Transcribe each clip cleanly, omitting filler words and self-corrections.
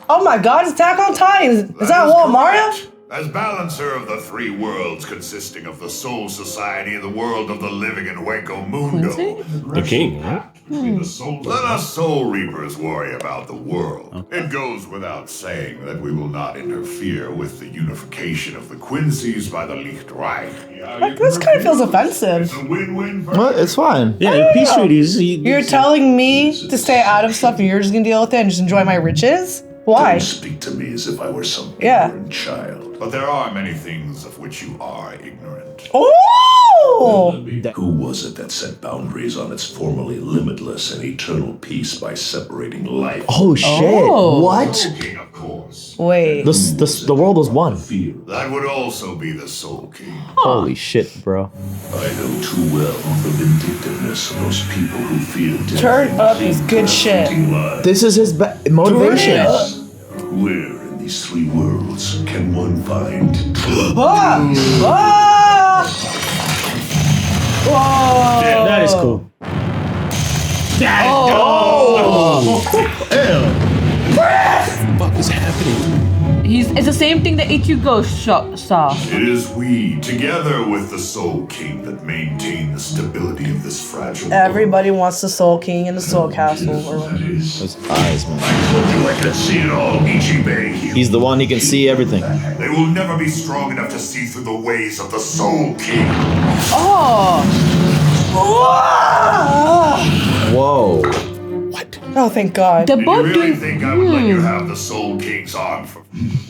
Oh my God, it's Attack on Titan. Is that Wall Mario? As balancer of the three worlds consisting of the Soul Society and the world of the living in Hueco Mundo. The king, right? Let us Soul Reapers worry about the world. It goes without saying that we will not interfere with the unification of the Quincies by the Yhwach. Like, this kind of feels offensive. It's a win-win for Well, it's fine. Yeah, peace treaties. You're telling me to stay out of stuff and you're just gonna deal with it and just enjoy my riches? Why? Don't speak to me as if I were some Yeah. ignorant child. But there are many things of which you are ignorant. Oh! Who was it that set boundaries on its formerly limitless and eternal peace by separating life? Oh shit! Oh. What? King, of course. Wait. The world was one. Fear. That would also be the Soul King. Holy shit, bro. I know too well the vindictiveness of those people who feel death. Turn up is good shit. This is his motivation. Where in these three worlds can one find true Ah! Ah! Whoa! That is cool. What the fuck is happening? It's the same thing that Ichigo saw. It is we, together with the Soul King, that maintain the stability of this fragile Everybody wants the Soul King and the Soul Castle. that is? His eyes, man. I told you I could see it all, Ichibe. He's the one who can see everything. They will never be strong enough to see through the ways of the Soul King. Oh! Whoa. Oh, thank God. The Did you boat really doing. think I would let you have the Soul King's arm for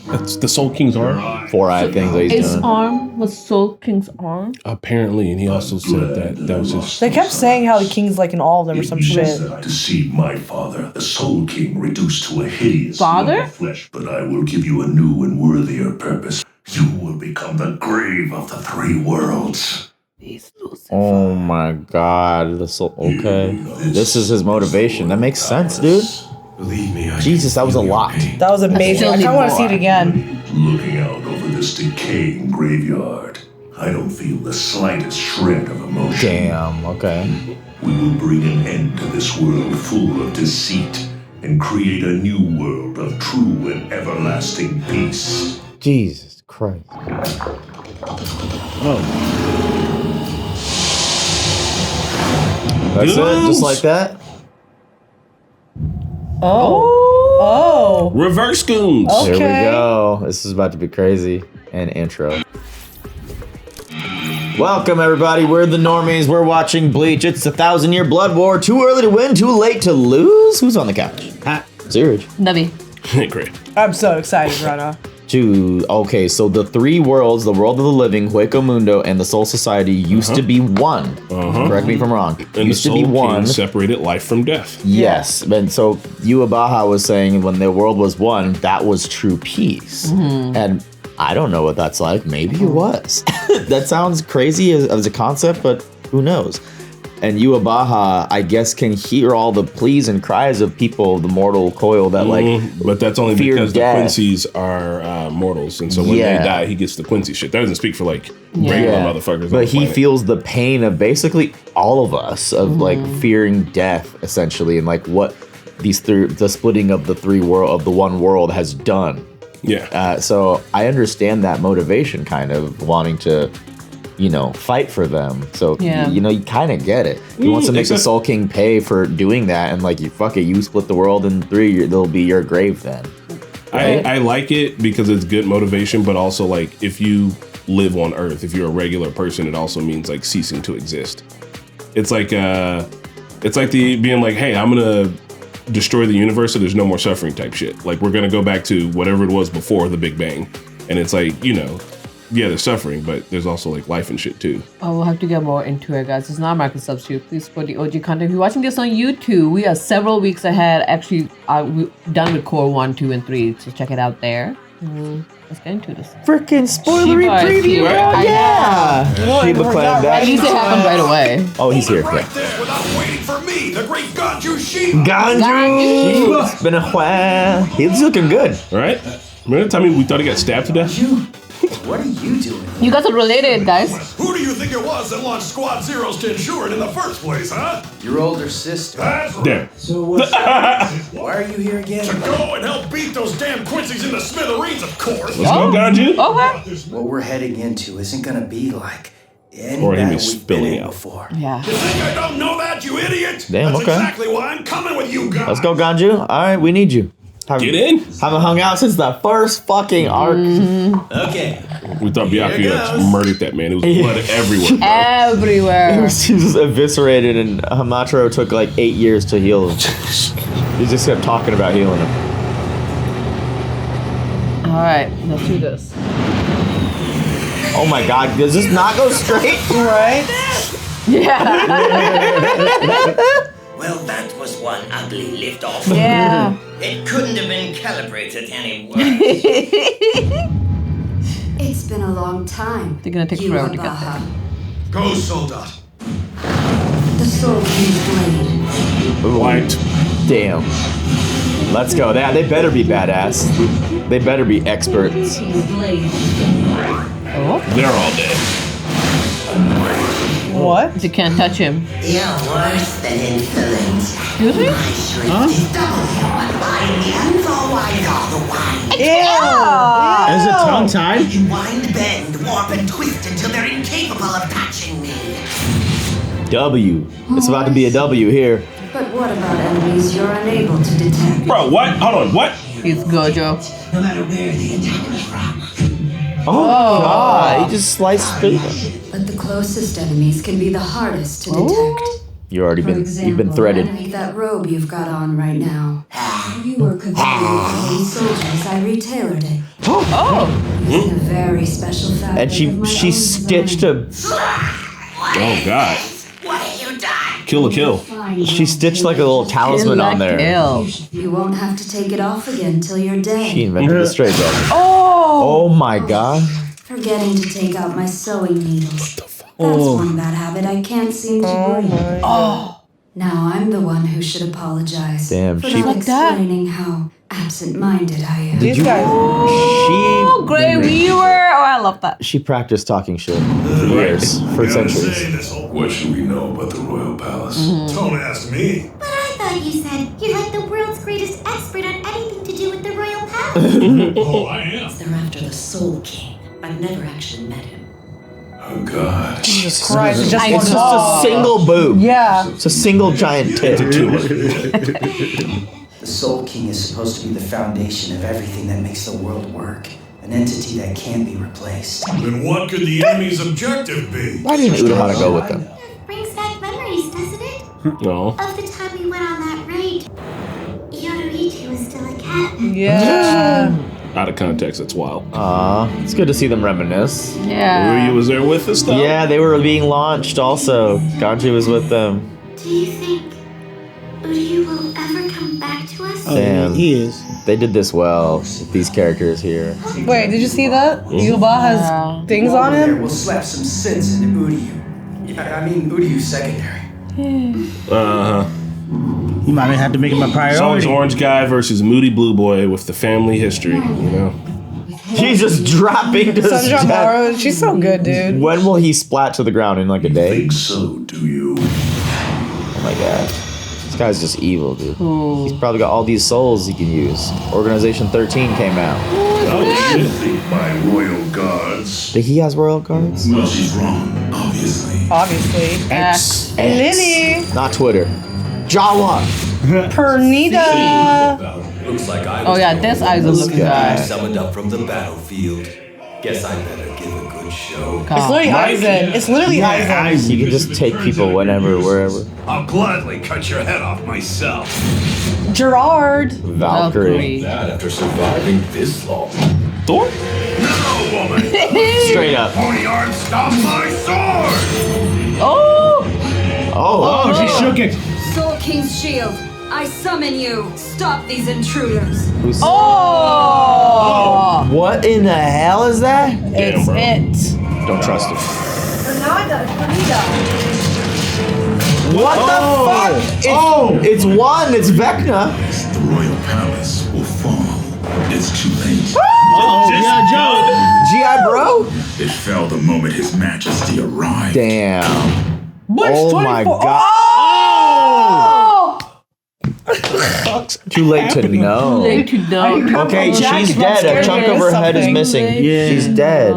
That's the Soul King's arm. 4-eyed things that he's His doing. arm was Soul King's arm. Apparently, and he also said that was his. They kept saying how the king's like in all of them or some shit. I deceived my father, the Soul King, reduced to a hideous Father? lump of flesh. But I will give you a new and worthier purpose. You will become the grave of the three worlds. Oh my God. Okay. This is his motivation. That makes sense, dude. Believe me, Jesus, that was a lot. That was amazing. I kind of want to see it again. Looking out over this decaying graveyard, I don't feel the slightest shred of emotion. Damn, okay. We will bring an end to this world full of deceit and create a new world of true and everlasting peace. Jesus Christ. Oh, That's it? Just like that? Oh. reverse goons. Oh. Here we Okay. go. This is about to be crazy. And intro. Welcome, everybody. We're the Normies. We're watching Bleach. It's the 1,000-year blood war. Too early to win, too late to lose. Who's on the couch? Suraj. Navi. Great. I'm so excited, Rana. Okay, so the three worlds, the world of the living, Hueco Mundo, and the Soul Society used to be one. Correct me if I'm wrong. And Used the to be Soul one. King separated life from death. Yes, and so Yhwach was saying when the world was one, that was true peace. And I don't know what that's like. Maybe it was. That sounds crazy as a concept, but who knows? And Yhwach, I guess, can hear all the pleas and cries of people, the mortal coil that But that's only fear because death. the Quincies are mortals, and so when Yeah. they die, he gets the Quincy shit. That doesn't speak for like regular motherfuckers. on But the he planet. feels the pain of basically all of us of like fearing death, essentially, and like what the splitting of the one world has done. Yeah. So I understand that motivation, kind of wanting to, fight for them. So Yeah. you kind of get it. He wants to make the except- Soul King pay for doing that, and like, you split the world in three, it'll be your grave then. I like it because it's good motivation, but also like if you live on Earth, if you're a regular person, it also means like ceasing to exist. It's like the being like, hey, I'm gonna destroy the universe so there's no more suffering type shit. Like we're gonna go back to whatever it was before the Big Bang, and it's like yeah, there's suffering, but there's also like life and shit too. Oh, we'll have to get more into it, guys. It's not market substitute. Please support the OG content. If you're watching this on YouTube, we are several weeks ahead. Actually, we're done with Core 1, 2, and 3, so check it out there. Let's get into this. Freaking spoilery Shiba is preview, here. bro! I Yeah, Shiba clan At back. least it happened right away. Oh, he's here. Right Yeah. there without waiting for me, the great Ganju Shiba. Ganju! It's been a while. He's looking good. Right? Remember the time we thought he got stabbed to death? What are you doing? You guys are related, guys. Who do you think it was that launched Squad Zero's Tenjirō in the first place, huh? Your older sister. That's right. Damn. So why are you here again? To go and help beat those damn Quincies into smithereens, of course. Let's go, Ganju. Okay. What we're heading into isn't gonna be like any Or him battle is we've been spilling in out. before. Yeah. You think I don't know that, you idiot? Damn, That's okay. exactly why I'm coming with you guys. Let's go, Ganju. All right, we need you. Get in. Haven't hung out since the first fucking arc. Okay. We thought Here Byakuya goes. murdered that man. It was blood everywhere. Bro. Everywhere. He was just eviscerated, and Hamataro took like 8 years to heal him. He just kept talking about healing him. All right, let's do this. Oh my god, does this not go straight? Right? Yeah. Well, that was one ugly liftoff. Yeah. It couldn't have been calibrated any worse. It's been a long time. They're gonna take forever to get Yhwach. there. Go, Soldat. The Soul King's blade. White. Damn. Let's go. They better be badass. They better be experts. Oh, They're all dead. What? you can't touch him. You're worse than insolent. Excuse me? My shrift is W. I'm Nianzol Weizol, the Wind. Ew. Is it tongue tied? Wind, bend, warp, and twist until they're incapable of touching me. W. It's about to be a W here. But what about enemies you're unable to detect? Bro, what? Hold on, what? He's Gojo. No matter where the attack is from. Oh, god. He just sliced through them. But the closest enemies can be the hardest to detect. You've For example, been threaded. underneath that robe you've got on right now. You were considered soldiers. I retailored it. Oh. Using a very special fabric. And of my she own stitched design. Oh god. What have you done? Kill a kill. She stitched like a little talisman on there. Kill. You won't have to take it off again till you're dead. She invented the straight gun. Oh. Oh my god. Forgetting to take out my sewing needles. That's one bad habit I can't seem to break. Now I'm the one who should apologize. Damn, for she- not Like that? explaining how absent-minded I am. These guys. Oh, Grey Weaver. Oh, I love that. She practiced talking shit for years, for centuries. What should we know about the royal palace? Don't ask me. But I thought you said you're like the world's greatest expert on anything to do with the royal palace. Oh, I am. They're after the Soul King. I've never actually met him. Oh God. Jesus Christ. It's just I one It's just ball. a single boob. Yeah. It's a single giant tit. The Soul King is supposed to be the foundation of everything that makes the world work. An entity that can't be replaced. Then what could the enemy's objective be? Why didn't Urahara go with them? Brings back memories, doesn't it? No. Of the time we went on that raid. Yoruichi was still a cat. Yeah. Out of context, it's wild. It's good to see them reminisce. Yeah. Uryu was there with us though? Yeah, they were being launched also. Ganju was with them. Do you think Uryu will ever come back to us? Damn. He is. They did this well with these characters here. Wait, did you see that? Yhwach has things on There, him? we'll slap some sense into Uryu. I mean, Uryu's secondary. Uh-huh. You might have to make him a It's always priority. orange guy versus moody blue boy with the family history, you know? He's just dropping to his death. Senjumaru, she's so good, dude. When will he splat to the ground? In like a day? Think so, do you? Oh my god. This guy's just evil, dude. He's probably got all these souls he can use. Organization 13 came out. Oh, you think my royal guards? He has royal guards? Well, she's wrong, obviously. Obviously. X. And Lily. Not Twitter. Jawa! Pernida. Looks like I Oh yeah, this eyes are looking guy. summoned up from the battlefield. Guess I better give a good show. It's literally Aizen. It's literally Aizen. You can just take people whenever, wherever. I'll gladly cut your head off myself. Gerard. Valkyrie. That after surviving this long. Thor? No, woman! Straight up. Pony arm, stop my sword! Oh! Oh, She shook it. Soul King's shield. I summon you. Stop these intruders. Oh! What in the hell is that? It's it. Don't trust him. What the fuck? It's one. It's Vecna. The royal palace will fall. It's too late. Yeah, Joe. GI bro? It fell the moment His Majesty arrived. Damn. Bleach Oh 24. my god. Too late to know. Too late to know. Okay, she's dead. A chunk of her head is missing. Yeah. She's dead.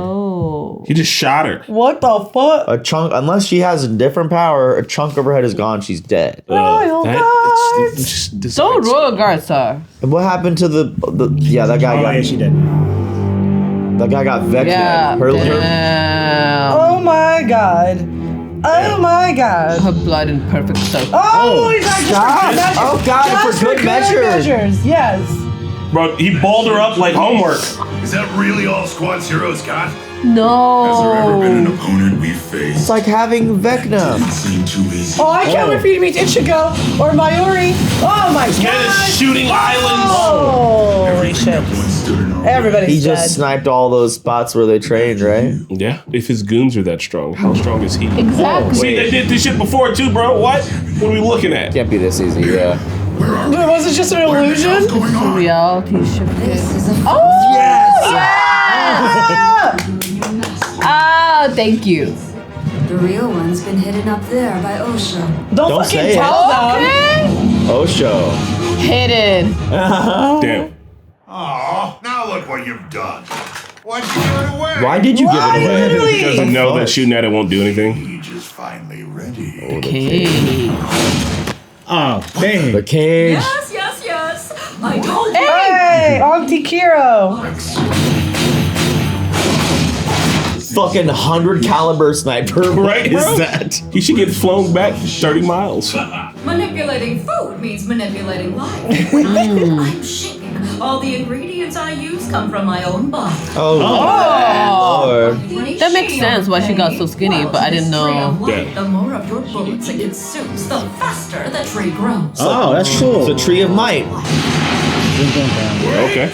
He just shot her. What the fuck? A chunk, unless she has a different power, a chunk of her head is gone. She's dead. Royal guards. So royal guards, sir. And what happened to the yeah, that guy Oh, got yeah, she did. that guy got vexed. Yeah. Her Damn. Oh my god. Oh my god. Her blood in perfect circle. Oh, he's like, stop. just for Oh, God, just for good measures. Yes. Bro, he balled her up like homework. Is that really all Squad Zero's got? No. Has there ever been an opponent we faced? It's like having Vecna. Didn't seem too easy. Oh, I can't wait for you to meet Ichigo or Mayuri. Oh my Get his god. shooting islands. Oh, holy Everything shit. that once stood in our Everybody's He dead. just sniped all those spots where they trained, right? Yeah, if his goons are that strong, how strong is he? Exactly. See, they did this shit before too, bro. What? What are we looking at? Can't be this easy, yeah. Where are we? Was it just an illusion? What's going on? Reality shifted. This is a Ah, thank you. The real one's been hidden up there by Osho. Don't Don't fucking say it. tell them. Okay. Osho. Hidden. Damn. Aw, now look what you've done. Why'd you give it away? Why did you give it away? Literally. Because you know that shooting at it won't do anything. Bleach is finally ready. Okay. Oh, dang. The cage. Yes, yes, yes. I told you. Hey, Auntie Kirio. Fucking 100 caliber sniper. What Right, is bro? that? He should get flown back 30 miles. Manipulating food means manipulating life. When I'm shaking, all the ingredients I use come from my own body. Oh, Lord. That makes sense why she got so skinny, but I didn't know. Yeah. The more of your bullets it consumes, the faster the tree grows. Oh, that's cool. It's a tree of might. Okay.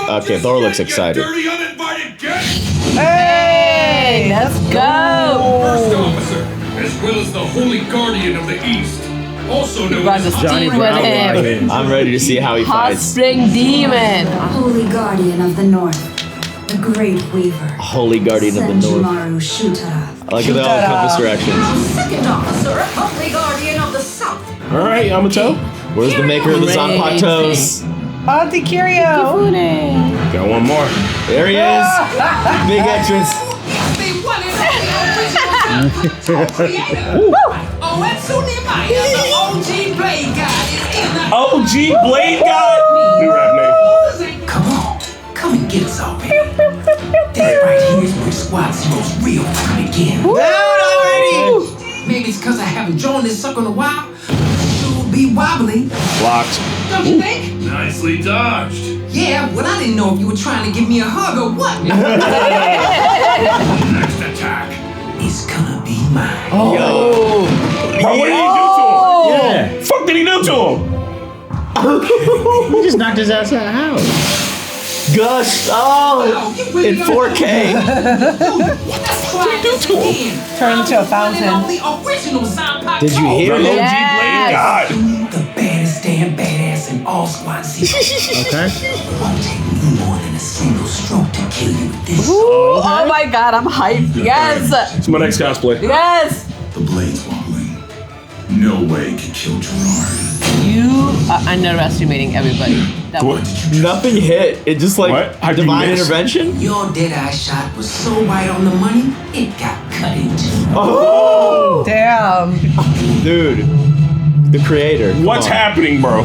Okay, Thor looks excited. Dirty uninvited guest! Hey, let's go. First officer, as well as the Holy Guardian of the East, also known Brought the as steam with him. I'm ready to see how he Hot fights. spring demon. Holy Guardian of the North. The Great Weaver. Holy Guardian of the North. Senjumaru Shutara. I like how they all compass directions. Second officer, Holy Guardian of the South. All right, Yamato. Where's the maker of the Zanpakutos? Auntie Kirio. Got one more. There he is. Big entrance. The one and only original Ōetsu Nimaya, the OG Blade God, is in the OG Blade God. New rap name. Come on, come and get us all, baby. This right here is where Squad Zero's real time begins. Maybe it's because I haven't joined this sucker in a while. Sure be wobbly. Blocked. Don't you think? Nicely dodged. Yeah, well, I didn't know if you were trying to give me a hug or what. Next attack. It's gonna be mine. Bro, what did he do to him? Yeah. Fuck did he do to him? He just knocked his ass out of the house. Gush. Oh, in 4K. Turn into a fountain. Did you hear The him? OG Blade God. The baddest damn badass in all Squad Zero. Okay. Won't take me more than a single stroke to kill you with this. Ooh, oh my god, I'm hyped. Yes. It's my next cosplay. Yes. The blade's wobbling. No way can kill Gerard. You are underestimating everybody. That What? Nothing hit. It just like What? How'd you divine miss? intervention. Your dead-eye shot was so right on the money, it got cut into. Oh, Damn. dude, the creator. Come What's on. happening, bro?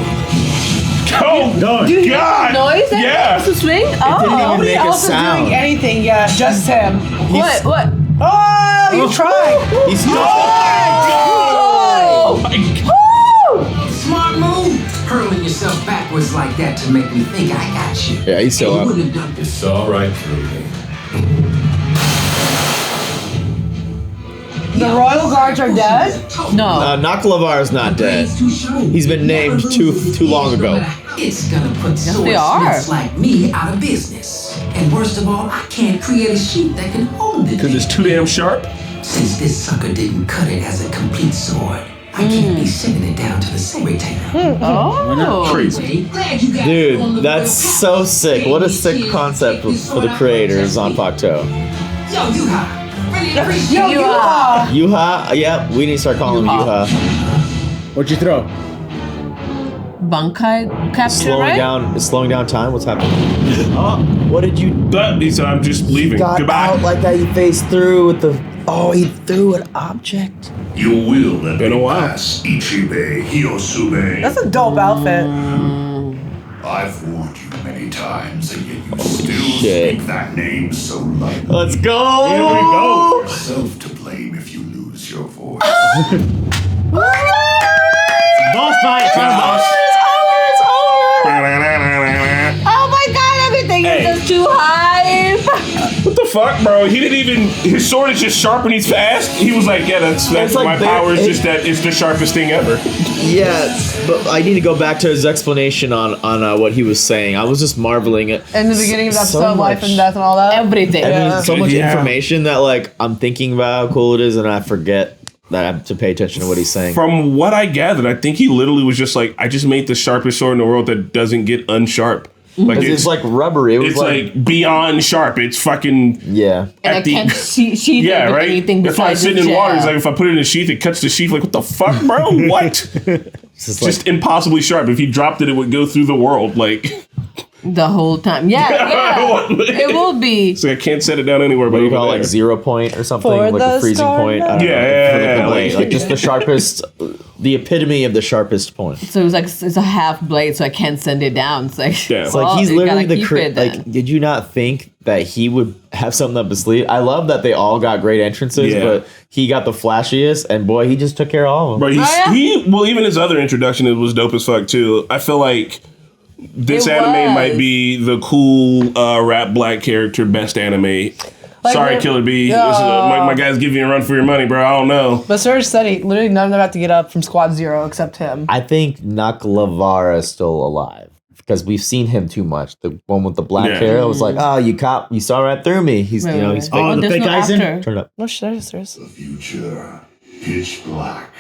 Oh, Going. Dude, God. noise that Yeah. to swing? didn't Oh. even Nobody make a else is sound. doing anything yet. Just him. What? What? Oh, you tried. He's still. Oh my god. Smart move! Hurling yourself backwards like that to make me think I got you. Yeah, he's still You up. wouldn't have done this. It's all right, Trudy. The royal guards are dead? No. Nakalavar's not dead. He's been named too long ago. It's gonna put Yes, sword they are. smiths like me out of business. And worst of all, I can't create a sheet that can hold it. Because it's too damn sharp. Since this sucker didn't cut it as a complete sword, I can't be sending it down to the same retainer. Oh. Crazy. Glad you got Dude, that's so sick. What a sick concept for the creators on Pacto. Yo, Yhwach. Really appreciate Yo, you. Yhwach, yeah, we need to start calling him Yhwach. What'd you throw? Bankai capture, right? Slowing down time. What's happening? Oh, what did you? He said, I'm just leaving. Got Goodbye. out like that. He faced through with the. Oh, he threw an object. You will let Been a me while. pass, Ichibe Hiyosube. That's a dope outfit. I've warned you many times, and yet you still shit. speak that name so lightly. Let's go. Here we go. Yourself to blame if you lose your voice. Boss fight. Oh my god, everything Hey. is just too hype. What the fuck, bro? He didn't even. His sword is just sharp and he's fast. He was like, yeah, that's It's like my bare- power is it- just that it's the sharpest thing ever. Yeah, but I need to go back to his explanation on what he was saying. I was just marveling at In the beginning of the so episode, life much- and death and all that. Everything. I mean, so much Yeah. information that like I'm thinking about how cool it is, and I forget that I have to pay attention to what he's saying. From what I gathered, I think he literally was just like, I just made the sharpest sword in the world that doesn't get unsharp. Like It's like rubbery. It was it's like beyond sharp. It's fucking yeah. And I at the- can't sheath it yeah, with right. anything That's why besides sitting the in water. gel. It's like if I put it in a sheath, it cuts the sheath. Like what the fuck, bro? What? It's Just impossibly sharp. If he dropped it, it would go through the world. Like the whole time. Yeah. It will be. so I can't set it down anywhere. What But do you call it, over like there. 0 point or something, For like the a freezing point. I don't Yeah, know. yeah, For the yeah, blade. like- Like just the sharpest, the epitome of the sharpest point. So it's like it's a half blade, so I can't send it down. It's like Yeah. It's like he's you literally gotta the keep it then. like. Did you not think that he would have something up his sleeve? I love that they all got great entrances, Yeah. but he got the flashiest, and boy, he just took care of all of them. Bro, well, even his other introduction it was dope as fuck too. I feel like this It anime was. might be the cool rap black character best anime. Sorry, when- Killer B. Yeah. This is, my guy's giving you a run for your money, bro. I don't know. But Suraj said he literally none of them have to get up from squad 0 except him. I think Naklavara is still alive because we've seen him too much. The one with the black Yeah. hair, I was like, oh, you saw right through me. He's Right, you know right, he's right. fake. Oh, the There's fake no Aizen? after. Turn up. No shit, Suraj. The future, pitch black,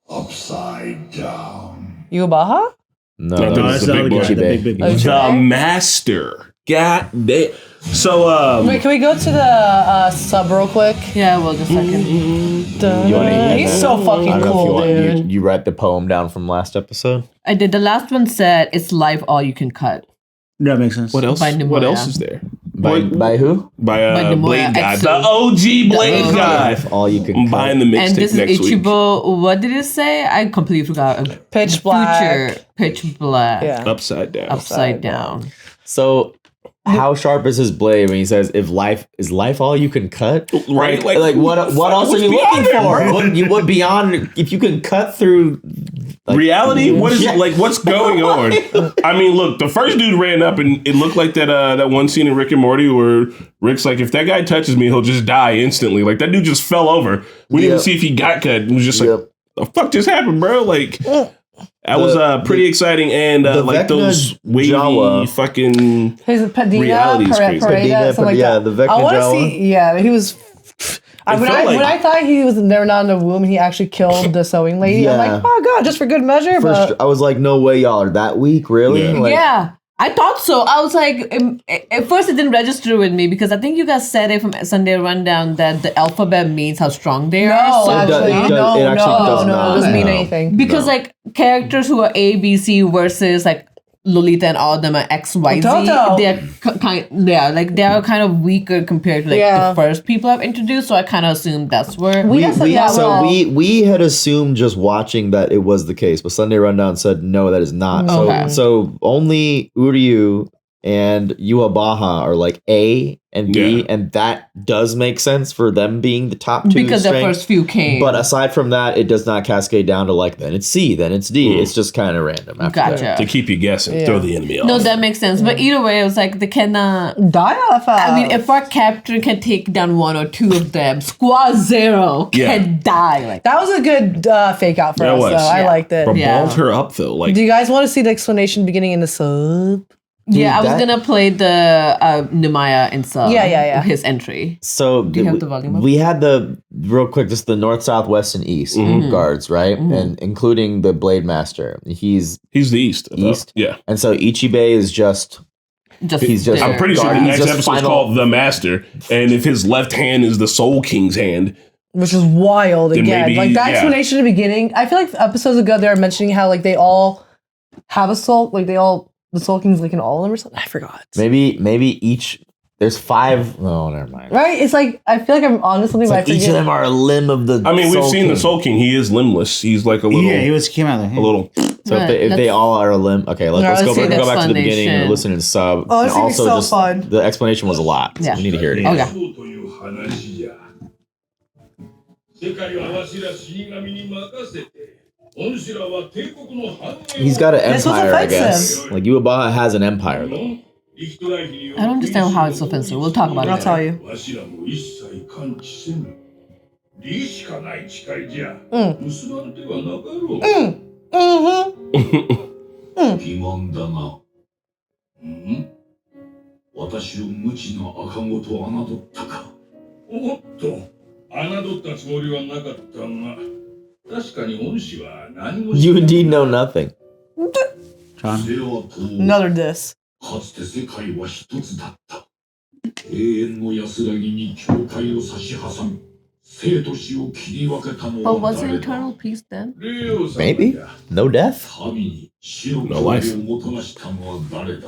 upside down. Yubaha? No, No, No, that's that's the the big other guy. boy. The big, big Oh, boy. The Master. God damn. So, Wait, can we go to the sub real quick? Yeah, well, just a second. You wanna hear He's that? so I fucking don't know if cool, you want dude. you write the poem down from last episode. I did. The last one said it's life all you can cut. That makes sense. what else? By What Nimura. else is there? By who? By Nimura Blade God. Etsu. The OG Blade OG. God. All you can. I'm cut. buying the And mixtape this is next week. Ichibo. What did it say? I completely forgot. Pitch black. Future. Pitch black. Yeah. Upside down. Upside down. So, how sharp is his blade when he says, "If life is life, all you can cut"? Right? Like what else are what's you beyond looking it, for? bro? What beyond? If you can cut through Reality? What is Yeah. like? What's going on? I mean, look, the first dude ran up and it looked like that one scene in Rick and Morty where Rick's like, if that guy touches me, he'll just die instantly. Like that dude just fell over. We didn't even Yep. see if he got cut. It was just like, Yep. the fuck just happened, bro? Like that was pretty exciting and the like Vecna those wavy Jawa. fucking His Padina, Reality is crazy. Pareda, something like yeah, that. the Vecna I want to Jawa. see. Yeah, he was. When felt like- I thought he was never not in the womb, he actually killed the sewing lady. I'm Yeah. like, oh god, just for good measure. But I was like, no way, y'all are that weak, really? Yeah. Like, Yeah. I thought so. I was like, at first it didn't register with me because I think you guys said it from Sunday Rundown that the alphabet means how strong they are. no, So actually, it actually no, does no, not. it doesn't mean No. anything. because like characters who are A, B, C versus like Lolita and all of them are X, Y, Z. Toto. They're they're kind of weaker compared to like Yeah. the first people I've introduced. So I kind of assumed that's where. We had some- yeah, well- we had assumed just watching that it was the case, but Sunday Rundown said no, that is not. Okay. So only Uryu and Yuabaha are like A and B, Yeah. and that does make sense for them being the top two. because the strength. first few came. But aside from that, it does not cascade down to like then it's C, then it's D. It's just kind of random. After Gotcha. that. to keep you guessing, Yeah. throw the enemy off. No, that makes sense. But either way, it was like they cannot. Die off. I mean, if our captain can take down one or two of them, Squad Zero can die. Like that was a good fake out for That us, was. though. I Yeah. liked it. Bro, Yeah. balled her up though. Like Do you guys want to see the explanation beginning in the sub? Yeah, I was gonna play the Nemaya and sub. Yeah. His entry. So Do you have the volume up? we had real quick, just the north, south, west, and east guards, right? And including the Blade Master. He's the east. Yeah. And so Ichibe is just he's just. I'm pretty sure the he's next just episode is called The Master, and if his left hand is the Soul King's hand, which is wild then again. maybe, Like that explanation at the beginning. I feel like episodes ago they were mentioning how like they all have a soul, like the Soul King's like in all of them or something. I forgot. Maybe each. There's 5. Oh, never mind. Right? It's like I feel like I'm onto something. It's But like I each of them are a limb of the. I mean, we've Soul seen King. the Soul King. He is limbless. He's like a little. Yeah, came out of there. A little. So if they all are a limb, okay, let's go back to the beginning and explanation. listen and sub. Oh, this and is so fun. The explanation was a lot. So Yeah. we need to hear it. Okay. 世界はわしら死神に任せて、恩師らは帝国の繁栄を He's got an This was empire, I offensive. guess. Like Yhwach has an empire, though. I don't understand how it's offensive. We'll talk about it. I'll tell you. わしらも一切感知せぬ。利しかない誓いじゃ。結ばれてはなかろう。疑問だな。私を無知の赤子と侮ったか。おっと。侮ったつもりはなかったが、確かに恩師は何も You indeed know nothing. Another diss. かつて世界は一つだった。永遠の安らぎに境界を差し挟み、生と死を切り分けたの But は was it 誰だ eternal peace then? Maybe. No death. 神に死の No life. をもたらしたのは誰だ。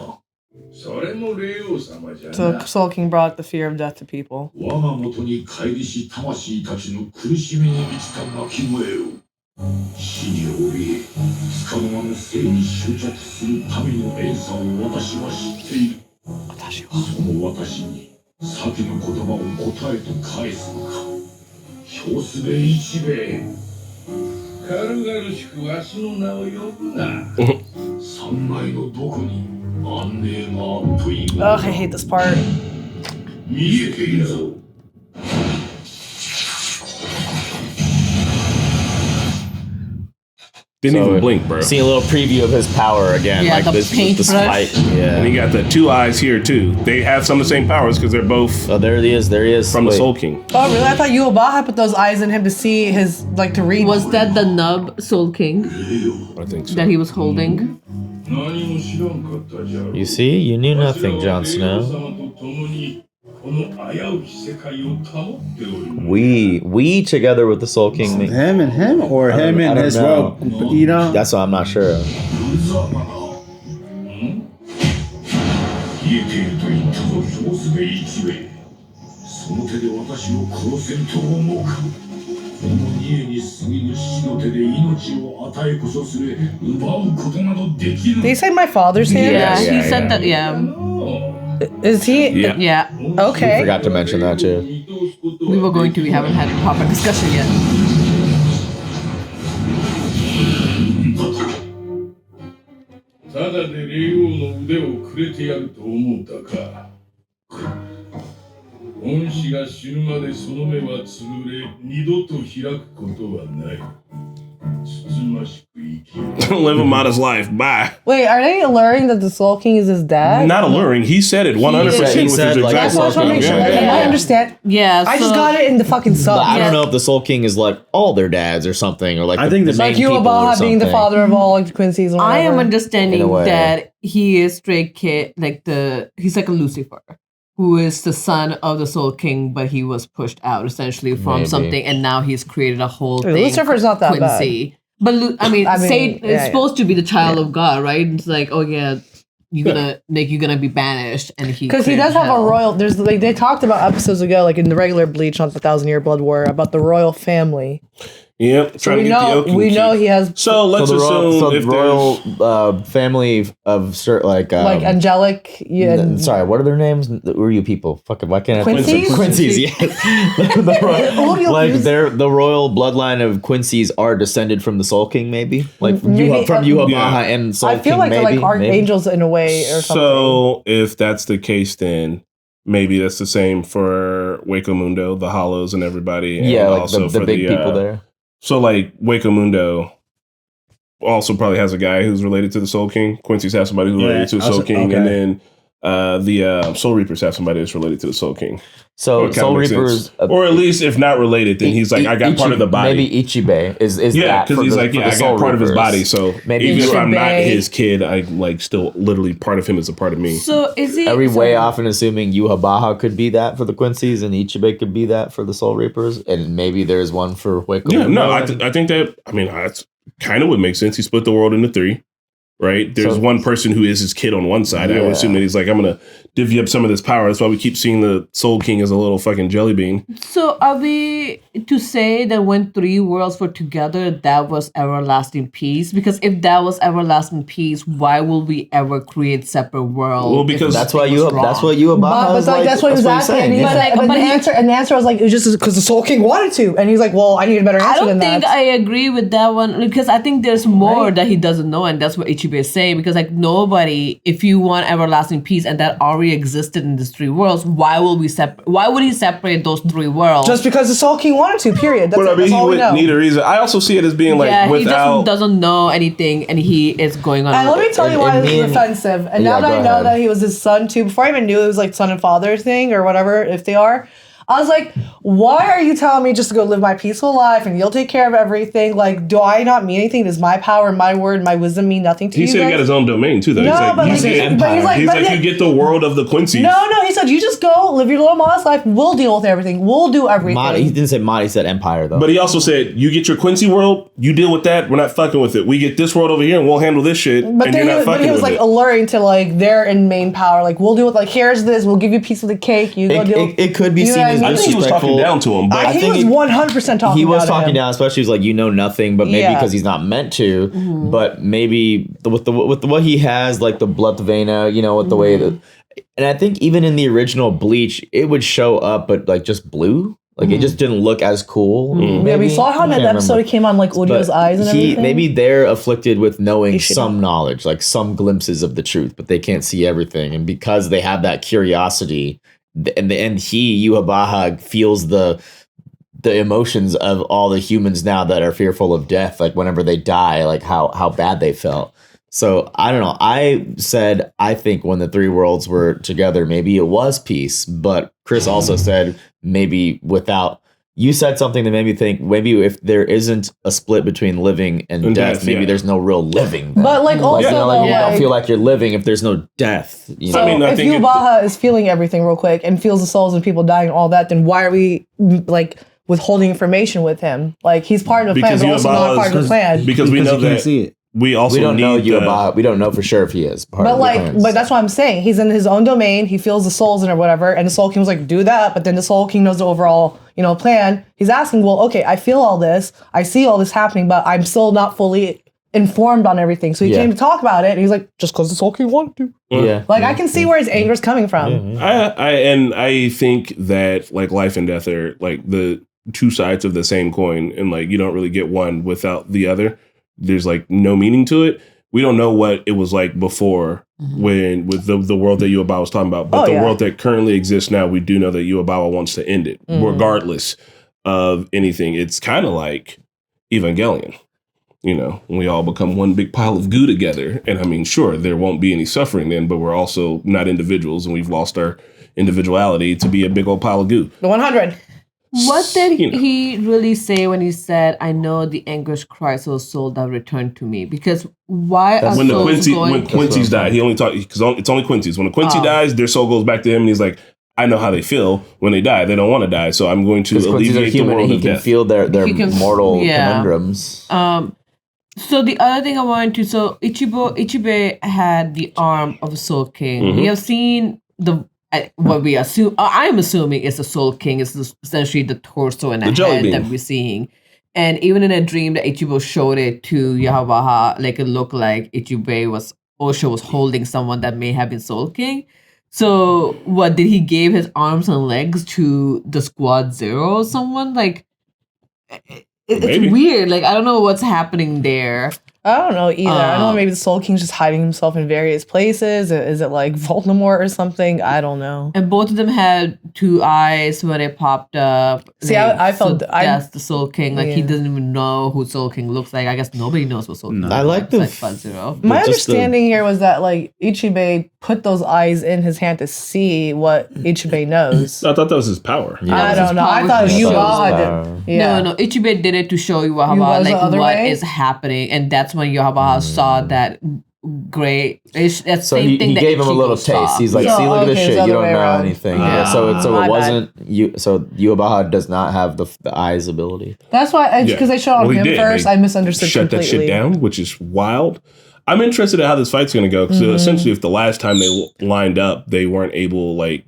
それも霊王様じゃ So な。 the Soul King brought the fear of death to people. 我が元に帰りし魂たちの苦しみに満ちた泣き声を死に怯えつかの間の生に執着する民の怨嗟を私は知っている。その私に先の言葉を答えと返すのか。評すべ一兵軽々しくわしの名を呼ぶな。三階のどこに安寧があるという。 Ugh, I hate this part. 見えているぞ。 Didn't even blink, bro. See a little preview of his power again. Yeah, like the this paintbrush. fight. Yeah. And he got the 2 eyes here too. They have some of the same powers because they're both Oh, there he is. There he is. from the Wait. Soul King. Oh, really? I thought Yhwach put those eyes in him to see his, like, to read. Was that the nub Soul King I think so. that he was holding? You see? You knew nothing, Jon Snow. We together with the Soul King. Him and him, or him I and don't his know. robe. You know? That's what I'm not sure of. 消えていると言ったぞ、評すべ一兵。その手で私を殺せると思うか。この家に過ぎぬ死の手で命を与えこそすれ、奪うことなどできる。 Did he say my father's hand? Yeah, Yeah, he yeah, said yeah. that. Yeah, Is he? Yeah. yeah. I Okay. forgot to mention that too. We were going to. We haven't had a proper discussion yet. ただで霊王の腕をくれてやると思うたか。恩師が死ぬまでその目はつぶれ、二度と開くことはない。つつましく生きる。 Live him out his life. Bye. Wait, are they alluring that the Soul King is his dad? Not alluring. He said it 100% He with said, his like, exact That's what I just want to make sure. words. Like, I understand. Yeah, I just so- got it in the fucking sub. But I Yeah. don't know if the Soul King is like all their dads or something, or like I think the the- main Like people or Yhwach being the something. father of all like the Quincies. Or I am whatever. In understanding a way. that he is straight kid, like he's like a Lucifer, who is the son of the Soul King, but he was pushed out essentially from Maybe. something, and now he's created a whole Dude, thing. Lucifer's not that Quincy. But I mean, I mean, Satan yeah, is supposed to be the child of God, right? It's like, oh yeah, you're gonna be banished, and Because he does have a royal. There's like they talked about episodes ago, like in the regular Bleach on the 1,000-Year Blood War, about the royal family. Yep. So we know he has So let's assume the if royal family of certain like angelic. Yeah, sorry, what are their names? Who are you people? Fucking why can't I? Quincies? Quincies, yes. Like they're the royal bloodline of Quincies are descended from the Soul King, maybe like from Maybe, Yhwach yeah. and Soul I feel King, like maybe, they're like maybe. archangels in a way or something. So if that's the case, then maybe that's the same for Hueco Mundo, the Hollows, and everybody. And Yeah, like also the for big people there. So like Hueco Mundo, also probably has a guy who's related to the Soul King. Quincy's has somebody who's related to the Soul King, and then the Soul Reapers have somebody that's related to the Soul King. So Soul Reapers, or at least if not related, then he's like, I got part of the body. Maybe Ichibe is yeah, because he's like, I got part of his body. So maybe even if I'm not his kid, I like still literally part of him is a part of me. So is he? Are we way off in assuming Yhwach could be that for the Quincies and Ichibe could be that for the Soul Reapers, and maybe there's one for Hueco? Yeah, no, I think that that's kind of what makes sense. He split the world into 3. Right? There's one person who is his kid on one side. I would assume that he's like, I'm going to divvy up some of this power. That's why we keep seeing the Soul King as a little fucking jelly bean. So are we to say that when 3 worlds were together, that was everlasting peace? Because if that was everlasting peace, why will we ever create separate worlds? Well, because that's what you that's what you But that's what he was asking. And he's like, but the answer was like, it was just because the Soul King wanted to. And he's like, well, I need a better answer than that. I don't think I agree with that one, because I think there's more that he doesn't know, and that's what Ichibe is saying. Because like nobody, if you want everlasting peace and that already existed in these 3 worlds, why would he separate those 3 worlds? Just because the Soul King wanted to, period. That's, but I mean, he would need a reason. I also see it as being like, without... he doesn't know anything, and he is going on. And let me tell you why this is offensive. And now that I know that he was his son too, before I even knew it was like son and father thing or whatever, if they are, I was like, why are you telling me just to go live my peaceful life and you'll take care of everything? Like, do I not mean anything? Does my power, my word, my wisdom mean nothing to you? He said he got his own domain too, though. No, he's like, you get the world of the Quincies. No, he said, you just go live your little modest life. We'll deal with everything. We'll do everything. He didn't say mod, he said empire, though. But he also said, you get your Quincy world, you deal with that. We're not fucking with it. We get this world over here and we'll handle this shit. But and you're not fucking he was like alluring to like their in main power. Like, we'll deal with, like, here's this. We'll give you a piece of the cake. You go deal. It could be seen as disrespectful. Down to him, but I think he was 100% talking. He was down talking to him. down, especially he was like, you know nothing, but maybe because he's not meant to. Mm-hmm. But maybe with what he has, like the blood vena, with the way that, and I think even in the original Bleach, it would show up, but like just blue. Like it just didn't look as cool. Mm-hmm. Yeah, we saw how in that episode it came on like Urio's eyes and everything. Maybe they're afflicted with knowing some knowledge, like some glimpses of the truth, but they can't see everything. And because they have that curiosity, and Yhwach feels the emotions of all the humans now that are fearful of death, like whenever they die, like how bad they felt. So I don't know. I said I think when the 3 worlds were together, maybe it was peace. But Chris also said maybe without. You said something that made me think maybe if there isn't a split between living and death, maybe there's no real living. Then. But like also, you don't feel like you're living if there's no death. So if Yhwach is feeling everything real quick and feels the souls and people dying and all that, then why are we like withholding information with him? Like he's part of the plan, but also not part of the plan. Because we know that see it. We don't know Yhwach. We don't know for sure if he is part but of the but that's what I'm saying. He's in his own domain. He feels the souls and or whatever. And the Soul King was like, do that. But then the Soul King knows the overall, plan. He's asking, well, okay, I feel all this. I see all this happening, but I'm still not fully informed on everything. So he came to talk about it. And he's like, just because the Soul King wanted to. Yeah. Like I can see where his anger is coming from. I think that like life and death are like the 2 sides of the same coin, and like you don't really get one without the other. There's like no meaning to it. We don't know what it was like before when with the world that Yhwach was talking about, but the world that currently exists now, we do know that Yhwach wants to end it, regardless of anything. It's kind of like Evangelion, when we all become one big pile of goo together. And I mean, sure, there won't be any suffering then, but we're also not individuals, and we've lost our individuality to be a big old pile of goo. The 100. What did he really say when he said, I know the anguish cries of a soul that returned to me? Because why are when souls when Quincy's died, he only talked, because it's only Quincy's. When a Quincy dies, their soul goes back to him, and he's like, I know how they feel when they die. They don't want to die, so I'm going to alleviate the world of death. He can feel their mortal conundrums. So the other thing I wanted to, Ichibe had the arm of a Soul King. We have seen what we assume, I'm assuming is the Soul King is essentially the torso and the head that we're seeing. And even in a dream that Ichigo showed it to Yhwach, like it looked like Osho was holding someone that may have been Soul King. So what, did he give his arms and legs to the Squad Zero or someone? Like, it's weird. Like, I don't know what's happening there. I don't know either. I don't know. Maybe the Soul King's just hiding himself in various places. Is it like Voldemort or something? I don't know. And both of them had 2 eyes when it popped up. See, I felt that's the Soul King. Like he doesn't even know who Soul King looks like. I guess nobody knows what Soul King looks like. I like the Fuzz-Zero. My understanding here was that like Ichibe put those eyes in his hand to see what Ichibe knows. I thought that was his power. I don't know. I thought Yhwach did. Yeah. No. Ichibe did it to show Yhwach like what is happening, and that's when Yhwach saw that gray. That So same he thing that gave him a Ichigo little saw. taste. He's like, see, look at this shit. You don't know anything. So it wasn't you. So Yhwach does not have the eyes ability. That's why because they showed on him first. I misunderstood shut completely. that shit down, which is wild. I'm interested in how this fight's going to go. Because essentially, if the last time they lined up, they weren't able, like,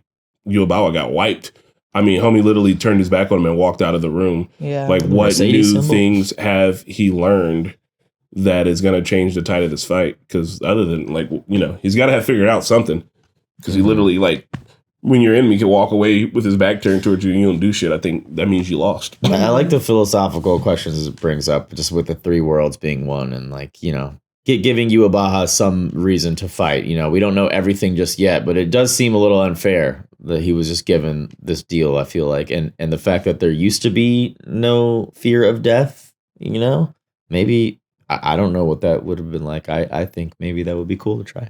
Yhwach got wiped. I mean, homie literally turned his back on him and walked out of the room. Yeah. Like, what new things have he learned that is going to change the tide of this fight? Because other than, like, you know, he's got to have figured out something. Because he literally, like, when your enemy can walk away with his back turned towards you and you don't do shit, I think that means you lost. I like the philosophical questions it brings up, just with the 3 worlds being one and, like, you know, giving Yhwach some reason to fight. You know, we don't know everything just yet, but it does seem a little unfair that he was just given this deal, I feel like. And the fact that there used to be no fear of death, you know, maybe, I don't know what that would have been like. I think maybe that would be cool to try.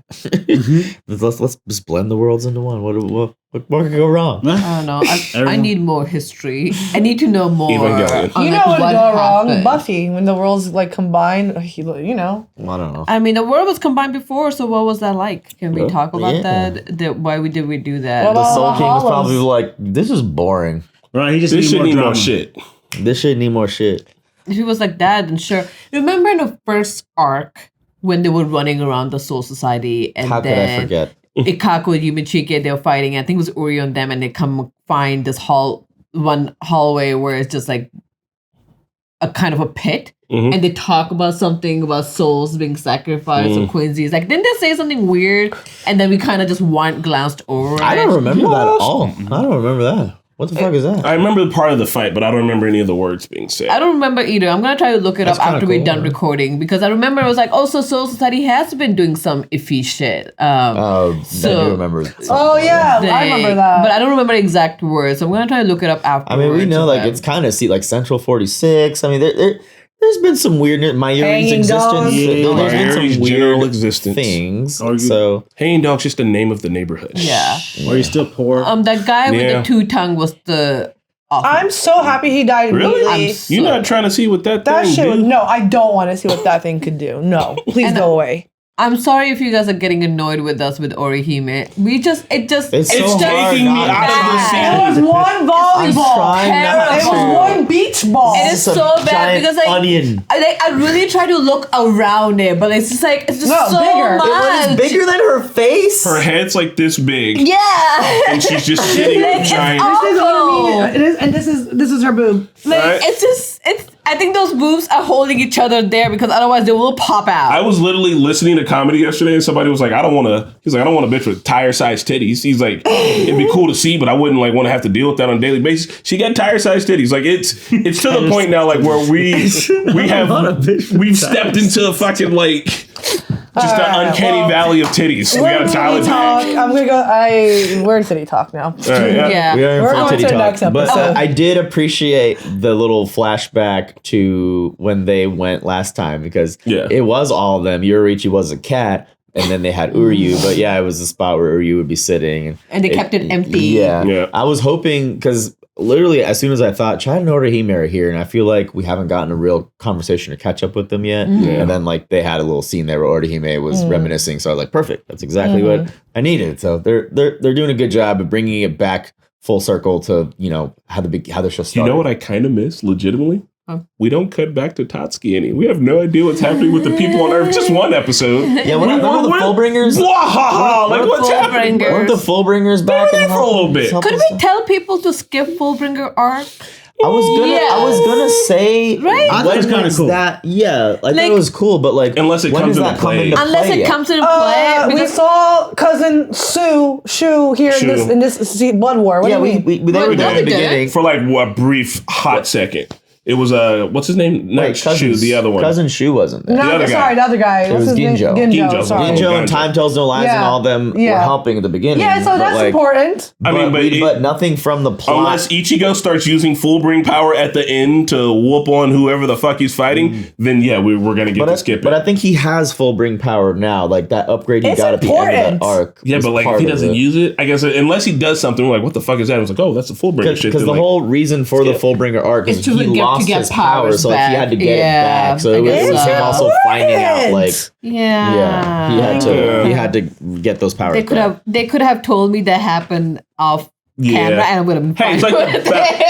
Let's just blend the worlds into one. What could go wrong? I don't know. I need more history. I need to know more. You know what would go wrong? Buffy, when the worlds like combine, you know. I don't know. I mean, the world was combined before, so what was that like? Can we talk about that? Why did we do that? The Soul King was probably like, this is boring. Right, he just this need more shit. This shit need more shit. If he was like that, then sure. Remember in the first arc when they were running around the Soul Society and how could I forget? Ikako and Yumichike, they were fighting. I think it was Uri and them, and they come find this one hallway where it's just like a kind of a pit, and they talk about something about souls being sacrificed or Quincies. Like, didn't they say something weird? And then we kind of just glanced over. I don't remember that at all. I don't remember that. What the fuck is that? I remember the part of the fight, but I don't remember any of the words being said. I don't remember either. I'm going to try to look it up after we're done recording, because I remember it was like, also Soul Society has been doing some iffy shit. I do remember. Oh, yeah. I remember that. But I don't remember the exact words. So I'm going to try to look it up after. I mean, we know like it's kind of like Central 46. I mean, there's been some weirdness. My Yuri's existence. There's been some weird things. So Hanging Dog's just the name of the neighborhood. Yeah. Are you still poor? That guy with the 2-tongue was the. I'm so happy he died. Really? You're not trying to see what that thing shit. do? No, I don't want to see what that thing could do. No, please go away. I'm sorry if you guys are getting annoyed with us with Orihime. It's so taking me out of the scene. It was one volleyball. It was one beach ball. It is so bad because onion. I really try to look around it, but it's just like it's just so bigger. much. It was bigger than her face. Her head's like this big. Yeah. And she's just sitting Like, giant. This is what I mean. It is, and this is her boob. Like Right? I think those boobs are holding each other there because otherwise they will pop out. I was literally listening to comedy yesterday and somebody was like, I don't want a bitch with tire-sized titties. He's like, it'd be cool to see, but I wouldn't like want to have to deal with that on a daily basis. She got tire-sized titties. Like it's to the point now like where we've stepped into a fucking like just an uncanny valley of titties. We gotta dial it back. I'm gonna go. We're in City Talk now. All right, yeah. We are in We're full on titty to the talk. next episode. But I did appreciate the little flashback to when they went last time because it was all of them. Yoruichi was a cat. And then they had Uryu, but yeah, it was the spot where Uryu would be sitting. And they kept it empty. Yeah. I was hoping, because literally as soon as I thought, Chad and Orihime are here, and I feel like we haven't gotten a real conversation to catch up with them yet. And then like they had a little scene there where Orihime was reminiscing, so I was like, perfect, that's exactly what I needed. So they're doing a good job of bringing it back full circle to, you know, how the show started. You know what I kind of miss, legitimately? We don't cut back to Tatsuki any. We have no idea what's happening with the people on Earth. Just one episode. Yeah, remember the Fullbringers? Like what's happening? Weren't the Fullbringers back in for a little bit? Could we tell people to skip Fullbringer arc? I was gonna say, right? I thought it was kind of cool. I thought it was cool, but like, unless it comes into play. Unless it comes into play, we saw cousin Shu here in this Blood War. What do you mean? They were there at the beginning for like a brief hot second. It was what's his name? Not Shu, the other one. Cousin Shu wasn't there. No, other guy. the other guy. It What's was his name? Ginjo. Ginjo, sorry. Ginjo and Time Tells No Lies and all of them were helping at the beginning. Yeah, so that's important. I mean, but nothing from the plot. Unless Ichigo starts using full bring power at the end to whoop on whoever the fuck he's fighting, then yeah, we're gonna get to skip it. But I think he has full bring power now. Like that upgrade he got at the end of that arc. Yeah, but like if he doesn't use it, I guess unless he does something, we're like, what the fuck is that? I was like, oh, that's a full bringer shit. Because the whole reason for the Fullbringer arc is he lost his power, so he had to get it back. So it was him also finding out, like, he had to get those powers. They could have told me that happened off camera, and I would have. Hey, it's like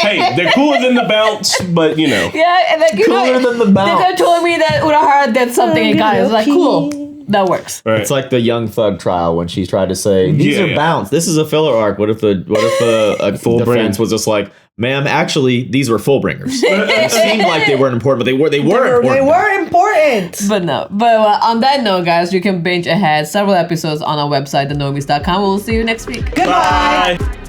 hey, they're cooler than the bounce, but you know. Yeah, and like cooler than the bounce. They could have told me that Urahara did something and got it. It's like cool. That works. Right. It's like the Young Thug trial when she tried to say these are bounce. This is a filler arc. What if the full defense was just like, ma'am, actually these were full bringers. It seemed like they weren't important, but they were important. They were important. But no. But on that note, guys, you can binge ahead several episodes on our website, thenormies.com. We'll see you next week. Goodbye. Bye.